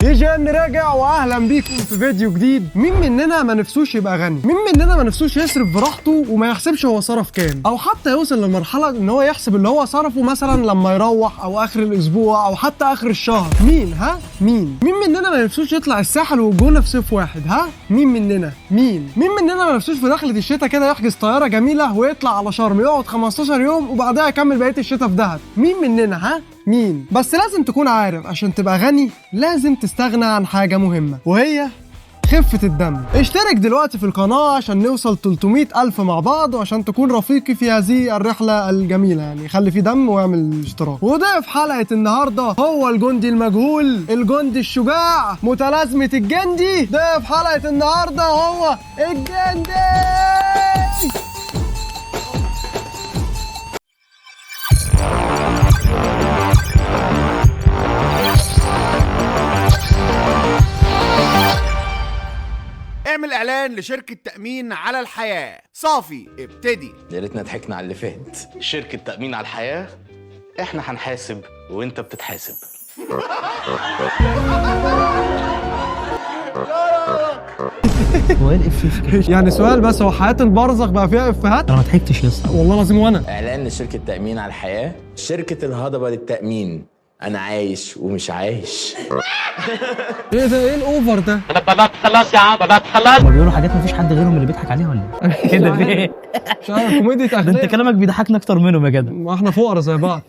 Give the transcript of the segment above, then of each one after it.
جن راجع واهلا بيكم في فيديو جديد. مين مننا ما نفسوش يبقى غني؟ مين مننا ما نفسوش يصرف براحته وما يحسبش هو صرف كام، او حتى يوصل لمرحله ان هو يحسب اللي هو صرفه مثلا لما يروح او اخر الاسبوع او حتى اخر الشهر؟ مين؟ مين مننا ما نفسوش يطلع الساحل والجونه في صيف واحد؟ مين مننا ما نفسوش في دخلة الشتاء كده يحجز طياره جميله ويطلع على شرم يقعد 15 يوم وبعدها يكمل بقيه الشتاء في دهب؟ مين مننا؟ مين؟ بس لازم تكون عارف عشان تبقى غني لازم تستغنى عن حاجة مهمة، وهي خفة الدم. اشترك دلوقتي في القناة عشان نوصل 300,000 مع بعض، وعشان تكون رفيقي في هذه الرحلة الجميلة. يعني خلي في دم واعمل اشتراك. وضيف حلقة النهاردة هو الجندي المجهول، الجندي الشجاع، متلازمة الجندي. ضيف حلقة النهاردة هو الجندي. اعمل اعلان لشركة تأمين على الحياة. صافي ابتدي. يا ريتنا ضحكنا على اللي فات. شركة تأمين على الحياة، احنا هنحاسب وانت بتتحاسب. هو ايه الافيه؟ يعني سؤال بس، هو حياة البرزخ بقى فيها افيهات؟ انا ما ضحكتش يا اسطى والله العظيم. وانا اعلان لشركة تأمين على الحياة، شركة الهضبة للتأمين. انا عايش ومش عايش. ايه ده؟ ايه الاوفر ده؟ انا بدات خلاص يا عم، بدات خلاص. هما بيقولوا حاجات مفيش حد غيرهم اللي بيضحك عليها ولا ايه؟ كده في ايه؟ مش عارف، كوميديا ده اغنياء. انت كلامك بيضحكنا اكتر منهم يا جدع. ما احنا فقرا زي بعض.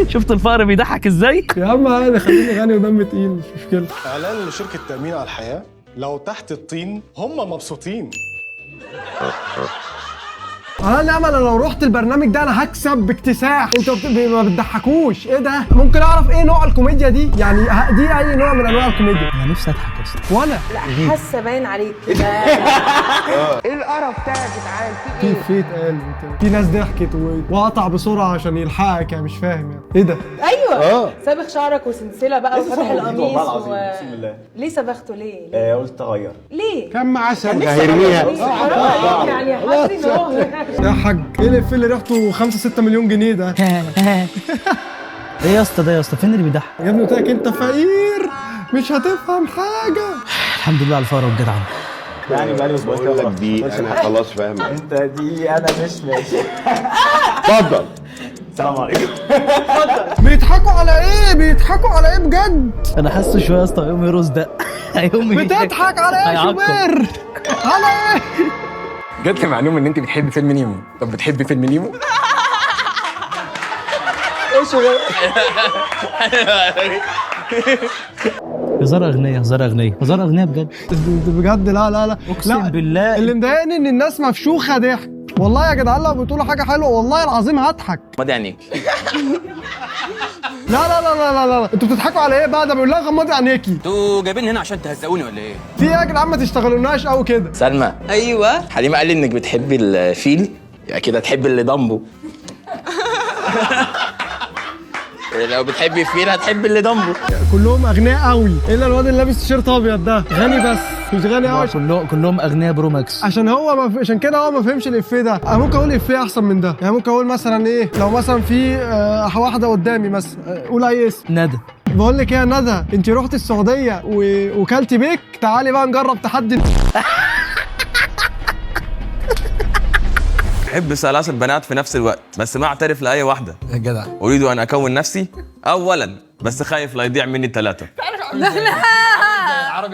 شفت الفقر بيضحك ازاي؟ يا عم عادي، خليني غني ودم تقيل، مش مشكله. اعلان لشركه تامين على الحياه، لو تحت الطين هم مبسوطين. انا امل لو رحت البرنامج ده انا هكسب باكتساح. انتوا ما بتضحكوش. ايه ده؟ ممكن اعرف ايه نوع الكوميديا دي؟ يعني دي اي نوع من انواع الكوميديا؟ انا نفسي اضحك يا اسطى. وانا لا حاسه باين عليك كده. ايه القرف ده يا جدعان؟ في ايه؟ في اتقال في ناس ضحكت وقطع بسرعه عشان يلحقك. يعني مش فاهم يعني ايه ده؟ ايوه صابغ شعرك وسلسله بقى وفتح القميص والله العظيم اقسم بالله. ليه صبغته ليه؟ قلت اغير. ليه؟ كم عسل هيرميها يعني حاسس ان هو يا حاج. ايه الافيه اللي ريحته 5-6 مليون جنيه ده؟ ايه يا اسطى ده يا اسطى؟ فين اللي بيضحك؟ يا ابني قلت لك انت فقير مش هتفهم حاجه. الحمد لله على الفقر والجدعنه. يعني بقالي اسبوع بقول لك دي انا خلاص فاهم. انت دي انا مش ماشي. اتفضل. السلام عليكم. بيضحكوا على ايه بجد؟ انا حاسه شويه يا اسطى هيقوم يرقص ده. هيقوم بتضحك على ايه يا شوبير؟ على ايه؟ جات لي معلومه ان انت بتحبي فيلم نيمو. طب بتحبي فيلم نيمو؟ هزار اغنيه بجد. بجد لا اقسم بالله. اللي مضايقني ان الناس مفشوخه ضحك. والله يا جدعان لو بتقولوا حاجه حلوه والله العظيم هضحك. ماضي عينيك. لا انتوا بتضحكوا على ايه بقى؟ ده بيقول لها غمضي عينيكي. انتوا جايبين هنا عشان تهزقوني ولا ايه؟ في ايه يا جدعان؟ ما تشتغلوناش قوي كده. سلمى. ايوه. حليمة قال لي انك بتحبي الفيل، يبقى كده تحبي اللي ضمبه. لو بتحبي الفيل هتحبي اللي ضمبه. كلهم اغنياء قوي الا الواد اللي لابس تيشيرت ابيض ده. غني بس مش غني قوي. كلهم اغنياء برو ماكس. عشان كده هو ما فهمش الافيه ده. انا ممكن اقول افيه احسن من ده. يعني ممكن اقول مثلا ايه، لو مثلا في واحده قدامي مثلا، قول اي اسم. ندى. بقول لك ايه يا ندى، انت رحتي السعوديه وكلتي بيك، تعالي بقى نجرب تحدي. بحب ثلاث البنات في نفس الوقت بس ما اعترف لاي واحده. يا جدع. اريد ان اكون نفسي اولا بس خايف لا يضيع مني الثلاثه.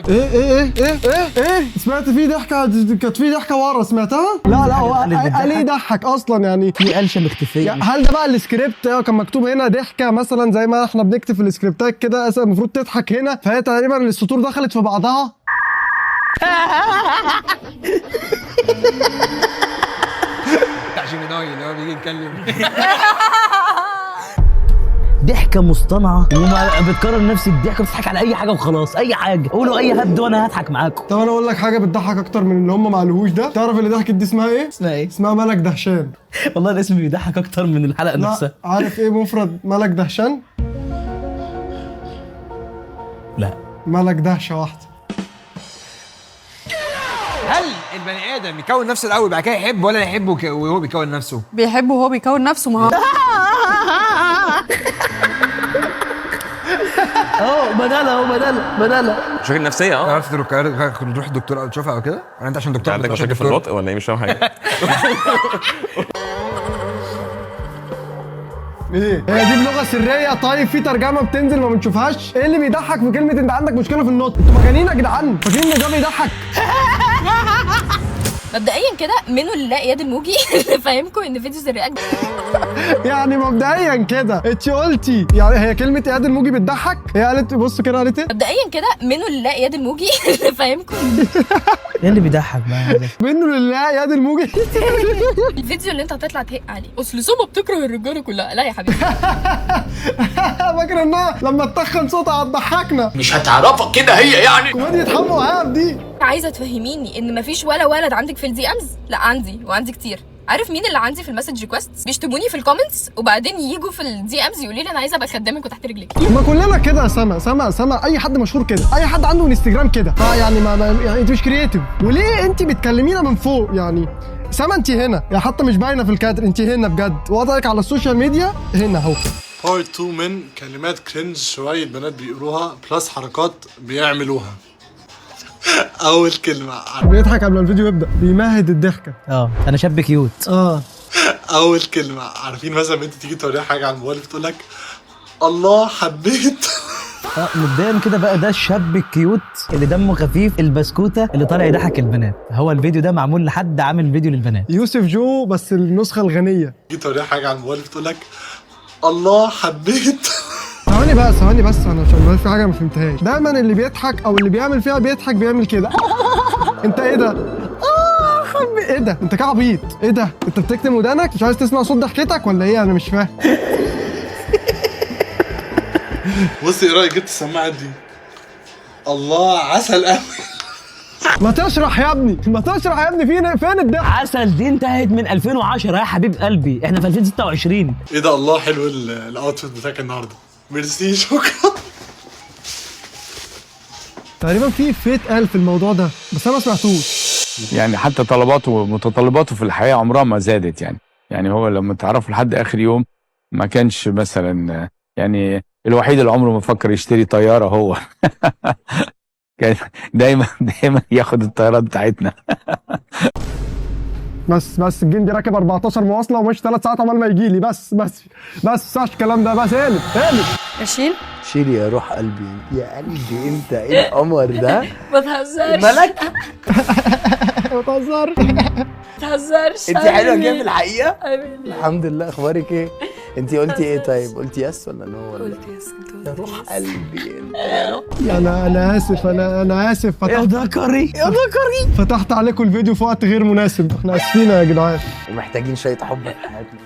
ايه سمعت في ضحكه؟ كانت في ضحكه ورا سمعتها؟ لا هو قال ايه يضحك اصلا يعني. في قلشه مختفيه. هل ده بقى السكريبت؟ كان مكتوب هنا ضحكه مثلا زي ما احنا بنكتب في السكريبتات كده، المفروض تضحك هنا، فهي تقريبا السطور دخلت في بعضها. اللي هو بيجي يتكلم. ضحكه مصطنعه وما بتكرر نفس الضحكه، بتضحك على اي حاجه وخلاص. اي حاجه قولوا اي هبد وانا هضحك معاكم. طب انا اقول لك حاجه بتضحك اكتر من اللي هم ما قالوهوش ده. تعرف اللي ضحكت دي اسمها ايه؟ اسمها ملك دهشان. والله الاسم بيضحك اكتر من الحلقه نفسها. عارف ايه مفرد ملك دهشان؟ لا. ملك دهشه واحده. هل البني ادم يكون نفسه الاول بعد كده يحب، ولا يحبه وهو بيكون نفسه؟ بيحبه وهو بيكون نفسه. ما هو بدالة مشاكل نفسيه عرفت نروح الدكتور تشوفها او كده؟ ولا انت عشان دكتور عندك مشاكل في البطء ولا ايه؟ مش فاهم حاجه. ايه هي دي بلغه سريه؟ طيب في ترجمه بتنزل ما بنشوفهاش؟ ايه اللي بيضحك في كلمه انت عندك مشكله في النطق؟ انتوا مجانين يا جدعان؟ فاكرين ان ده بيضحك؟ مبدئيا كده منه لله اياد الموجي فاهمكم ان فيديوز الرياكت يعني مبدئيا كده انت قلتي يعني هي كلمه اياد الموجي بتضحك؟ هي قالت بص كده قالت ايه؟ مبدئيا كده منه لله اياد الموجي فاهمكم ايه اللي بيضحك بقى؟ منه لله اياد الموجي. الفيديو اللي انت هتطلع تهق عليه اصل سما بتكره الرجاله كلها. لا يا حبيبي فاكر انها لما تتخن صوتها هتضحكنا؟ مش هتعرفك كده هي يعني. كوميديا حمو وهاب دي. عايزه تفهميني ان مفيش ولا ولد عندك في الدي امز؟ لا عندي، وعندي كتير. عارف مين اللي عندي في المسج ريكوست؟ بيشتموني في الكومنتس وبعدين ييجوا في الدي امز يقولوا لي انا عايزه ابقى خدامك وتحت رجلك. ما كلنا كده يا سما اي حد مشهور كده، اي حد عنده انستجرام كده. يعني يعني انت مش كرييتيف. وليه انت بتكلمينا من فوق يعني؟ سما انت هنا يعني حتى مش باينه في الكادر، انت هنا بجد. وضعك على السوشيال ميديا هنا اهو. بارت 2 من كلمات كرنج شويه بنات بيقروها بلس حركات بيعملوها. اول كلمه بيضحك قبل الفيديو يبدا، بيمهد الضحكه. انا شاب كيوت. اول كلمه عارفين مثلا بنت تيجي توريها حاجه على الموبايل بتقول لك الله حبيت. مبدئيا كده بقى ده الشاب الكيوت اللي دمه خفيف، البسكوته اللي طالع يضحك البنات. هو الفيديو ده معمول لحد عامل فيديو للبنات. يوسف جو بس النسخه الغنيه. تيجي توريها حاجه على الموبايل بتقول لك الله حبيت. ثواني بس انا عشان في حاجه ما فهمتهاش. دايما اللي بيضحك او اللي بيعمل فيها بيضحك بيعمل كده. انت ايه ده؟ ايه ده؟ انت كده عبيط. ايه ده؟ انت بتكتم ودانك مش عايز تسمع صوت ضحكتك ولا ايه؟ انا مش فاهم. بصي ايه رايك جبت السماعه دي؟ الله عسل قوي. ما تشرح يا ابني، فين الضحك؟ عسل دي انتهت من 2010 يا حبيب قلبي، احنا في 2026. ايه ده؟ الله حلو الاوتفيت بتاعك النهارده. ميرسي شكرا. تقريبا في فيت قال في الموضوع ده بس انا ما سمعتوش. يعني حتى طلباته ومتطلباته في الحياه عمرها ما زادت يعني هو لما تعرفه لحد اخر يوم ما كانش مثلا يعني الوحيد اللي عمره ما فكر يشتري طياره هو. كان دايما ياخد الطيارات بتاعتنا. بس الجندي راكب 14 مواصله ومش 3 ساعات عمال ما يجي لي. بس صح الكلام ده. بس قالب اشيل شيلي يا روح قلبي يا قلبي. انت ايه القمر ده؟ ما تهزرش مالك؟ ما تهزرش. انت حلوه كده في الحقيقه؟ الحمد لله. اخبارك ايه؟ انت قلتي ايه طيب؟ قلتي يس ولا نو ولا؟ قلت يس. يا روح قلبي انت يا روح. انا اسف يا ذكري فتحت عليكم الفيديو في وقت غير مناسب. احنا اسفين يا جدعان. ومحتاجين شويه حب في حياتنا.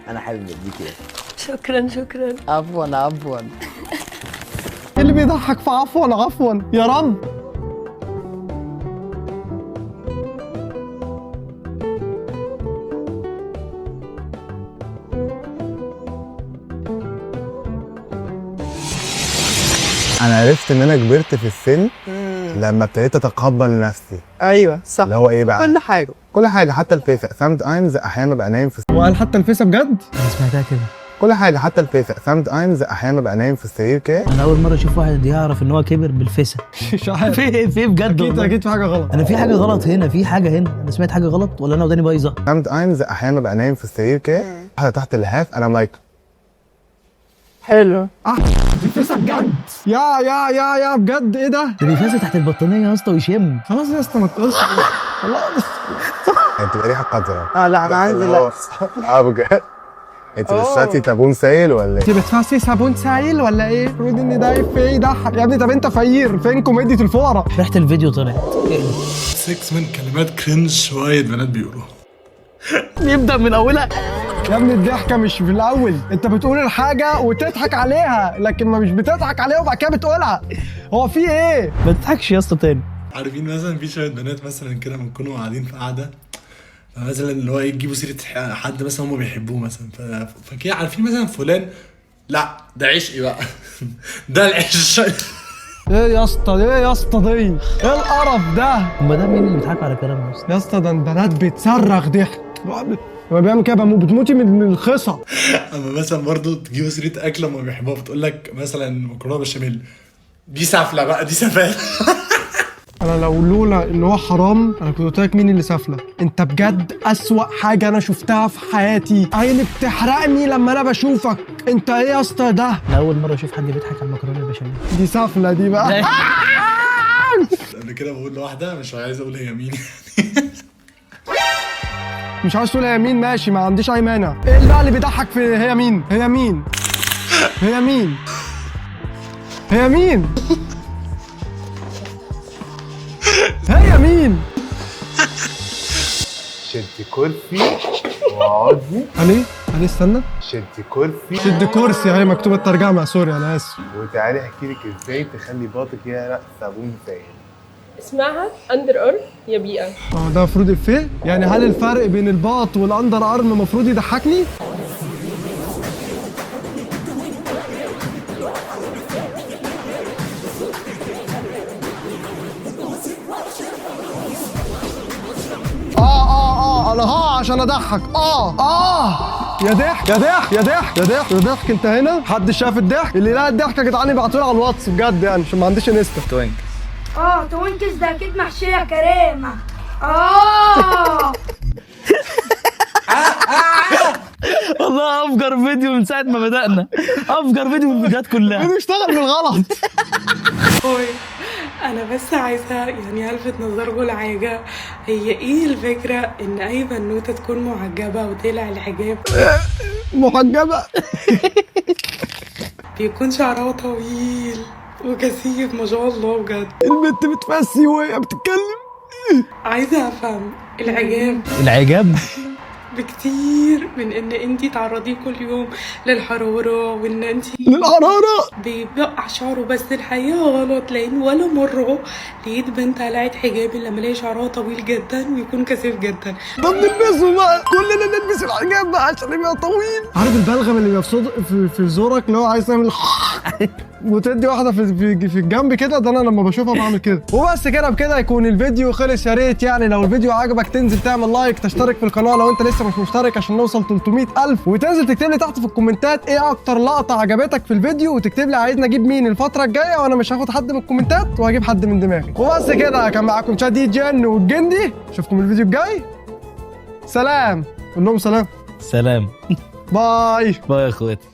انا حابب اديكي. شكرا عفوا. ايه اللي بيضحك في عفوا يا رب؟ انا عرفت ان انا كبرت في السن لما ابتديت اتقبل نفسي. ايوه صح. اللي هو ايه بقى؟ كل حاجه حتى الفيسة. sometimes احيانا ببقى نايم في وقال حتى الفيسة بجد؟ انا سمعتها كده. كل حاجه حتى الفيسة. sometimes احيانا ببقى نايم في السرير كده. انا اول مره اشوف واحد يعرف ان هو كبر بالفيسة. مش عارف. في بجد اكيد في حاجه غلط. انا في حاجه غلط هنا. انا سمعت حاجه غلط ولا انا وداني بايظه؟ sometimes احيانا ببقى نايم في السرير كده واحده تحت اللحاف انا لايك حلو. الفيسة بجد. يا بجد ايه ده؟ ده بيفاسد تحت البطانيه يا اسطى ويشم. خلاص يا اسطى ما تقولش. خلاص. انت بقى ريحه قذره. لا انا عندي لا. بجد. انت بتشتري صابون سائل ولا انت ايه؟ بتفاسي صابون سائل ولا ايه؟ المفروض ان ده في يضحك يا ابني. طب انت فقير، فين كوميديا الفقراء؟ ريحه الفيديو طلعت. 6 من كلمات كرنج شويه بنات بيقولوها. نبدا من اولها. يا ابني الضحكه مش في الاول. انت بتقول الحاجه وتضحك عليها لكن ما مش بتضحك عليها وبعد كده بتقولها. هو في ايه؟ ما تضحكش يا اسطى تاني. عارفين مثلا في شويه بنات مثلا كده بنكونوا قاعدين في قعده مثلا اللي هو يجيبوا سيره حد مثلا هم بيحبوه مثلا فكده عارفين مثلا فلان لا ده عشقي بقى. ده العشق. ايه يا اسطى دي؟ ايه القرف ده؟ هم ده مين اللي بيضحكوا على كلامنا يا اسطى ده البنات بتصرخ ضحك. لما بيعمل كده بتموتي من الخصا. اما مثلا برضه تجيبوا سيره اكل لما بيحبوها بتقول لك مثلا مكرونه بشاميل، دي سفله بقى، دي سفاله. انا لو لولا ان هو حرام انا كنت قلت لك مين اللي سافله. انت بجد اسوأ حاجه انا شفتها في حياتي، عيني بتحرقني لما انا بشوفك. انت ايه يا اسطى ده؟ انا اول مره اشوف حد بيضحك على المكرونه البشاميل. دي سافله دي بقى. قبل كده بقول لواحده مش عايز اقول هي مين. مش عايز تقول هي مين؟ ماشي، ما عنديش اي مانع. ايه اللي بقى اللي بيضحك في هي مين؟ هي مين؟ هي مين؟ هي مين؟ هي مين؟ شدي كرسي واقعدي. علي استنى. شدي كرسي. شد كرسي، هي مكتوبه الترجمه، سوري انا اسف. وتعالي احكي لك ازاي تخلي باطك يعرق صابون سائل. اسمعها اندر ارم يا بيئه. ده المفروض افيه؟ يعني هل الفرق بين الباط والاندر ارم المفروض يضحكني؟ انا عشان اضحك. يا ضحك يا ضحك يا ضحك يا ضحك يا ضحك. انت هنا؟ حد شاف الضحك؟ اللي لقى الضحك يا جدعان يبعتوا لي على الواتس بجد، يعني عشان ما عنديش انستا. توينكس. توينكس ده اكيد محشيه كريمه. والله افجر فيديو من ساعه ما بدانا، افجر فيديو من الفيديوهات كلها. فيديو اشتغل بالغلط. انا بس عايزه يعني الفت نظركم لحاجه، هي ايه الفكره ان اي بنوته تكون محجبه وتقلع الحجاب؟ محجبه بيكون شعرها طويل وكثيف ما شاء الله بجد. البنت بتفسي وهي بتتكلم. عايزه افهم العجاب بكتير من ان انتي تعرضيه كل يوم للحراره، وان انتي بيبقع شعره، بس الحقيقه غلط، لان ولا مره لقيت بنت قلعت حجاب الا لما الاقي شعرها طويل جدا ويكون كثيف جدا. طب نلبسه بقى، كلنا نلبس الحجاب بقى عشان يبقى طويل. عارف البلغم اللي بيبقى في زورك اللي هو عايز تعمل وتدي واحده في الجنب كده؟ ده انا لما بشوفها بعمل كده. وبس كده بكده يكون الفيديو خلص. يا ريت يعني لو الفيديو عجبك تنزل تعمل لايك، تشترك في القناه لو انت لسه مش مشترك عشان نوصل 300,000، وتنزل تكتب لي تحت في الكومنتات ايه اكتر لقطه عجبتك في الفيديو، وتكتب لي عايزني اجيب مين الفتره الجايه، وانا مش هاخد حد من الكومنتات وهجيب حد من دماغي. وبس كده كان معاكم شادي جن والجندي، اشوفكم الفيديو الجاي. سلام. قول لهم سلام. سلام. باي باي يا اخواتي.